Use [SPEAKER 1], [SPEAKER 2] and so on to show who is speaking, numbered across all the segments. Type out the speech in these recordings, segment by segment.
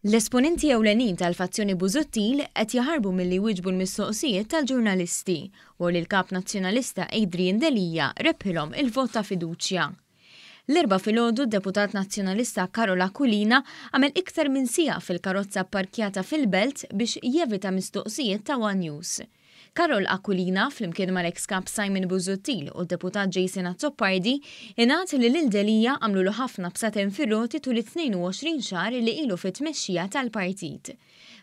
[SPEAKER 1] L-esponenti ewlenin tal-fazzjoni Busuttil qed jaħarbu milli jwieġbu l-mistoqsijiet tal-ġurnalisti u li l-Kap Nazzjonalista Adrian Delia rebħilhom il-vot ta' fiduċja. L-erba' filgħodu d-deputat Nazzjonalista Karol Aquilina għamel iktar minn siegħa fil-karozza pparkjata fil-Belt biex jevita mistoqsijiet ta' One News. Karol Aquilina, flimkien mal-ex-Kap Simon Busuttil u d-deputat ingħat li lil-Delia għamlu ħafna b'saten firroti tul 22 xahar li ilu fit-tmexxija tal-partit.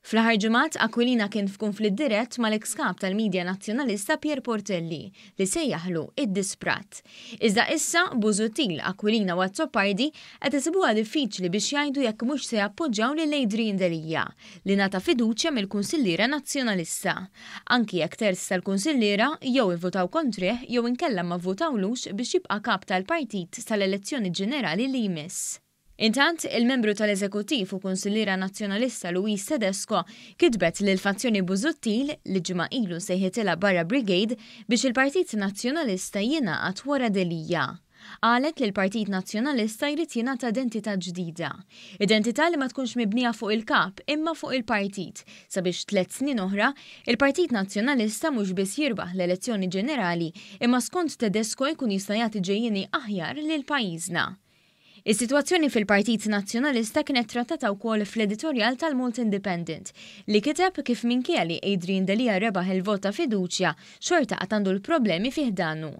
[SPEAKER 1] Fl-aħħar ġimgħat Aquilina kien f'kunflitt dirett mal-ex-Kap tal-Midja Nazzjonalista Portelli li sejjaħlu id-disprat. Iżda issa Busuttil, Aquilina u Azzopardi qed isibuha diffiċli biex jgħidu jekk mhux se jappoġġjaw lil Adrian Delia li nata fiduċja mill-Kunsilliera Nazzjonalista. Anki jekk terz tal-Kunsilliera jew ivvotaw kontrih jew inkella ma vvotawlux biex jibqa' kap tal-partit tal-elezzjoni ġenerali li jmiss. Intant, il-membru tal-Eżekuttiv u Kunsilliera Nazzjonalista Louise Tedesco kitbet lill-fazzjoni Busuttil li ġimgħa ilu sejħitilha Barra Brigade biex il-Partit Nazzjonalista jingħaqad wara Delia. Qalet li l-Partit Nazzjonalista jrid jingħata identità ġdida. Identità li ma tkunx mibnija fuq il-Kap imma fuq il-Partit, sabiex 3 snin oħra il-Partit Nazzjonalista mhux biss jirbaħ l-elezzjoni ġenerali imma skont Tedesco jkun jista' jagħti ġejjieni aħjar lil pajjiżna. Is-sitwazzjoni fil-Partit Nazzjonalista kienet trattata wkoll fl-editorjal tal-Malt Independent li kiteb kif minkejja li Adrian Delia rebaħ il-vot ta' fiduċja xorta qatt għandu l-problemi fih danu.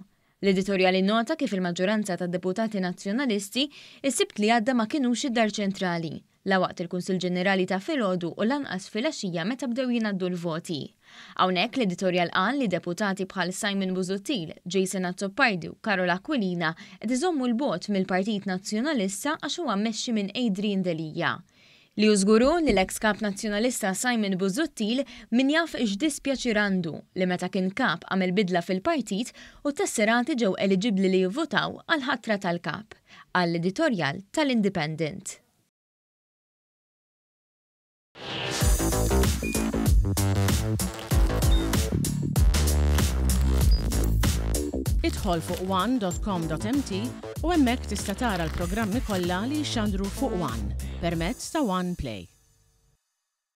[SPEAKER 1] L-editorjal innota kif il-maġġoranza tad-deputati nazzjonalisti is-Sibt li għadda ma kinux id-dar ċentrali la waqt il-Kunsill Ġenerali ta' filgħodu u lanqas filgħaxija meta bdew jingħaddu l-voti. Hawnhekk l-editorjal qal li deputati bħal Simon Busuttil, Azzopardi u Karol Aquilina qed iżommu l-bogħod mill-Partit Nazzjonalista għax huwa mmexxi minn Adrian Delia. Li użguru li l-ex-Kap Nazzjonalista Simon Busuttil min jaf x'dispjaċir għandu li meta kien kap għamel bidla fil-partit u tesserati ġew eliġibbli li jivvotaw għal ħatra tal-Kap, għall-editorjal tal-Independent.
[SPEAKER 2] Idħol fuq one.com.mt u hemmhekk tista' tara l-programmi kollha li jxandru fuq One permezz ta' One Play.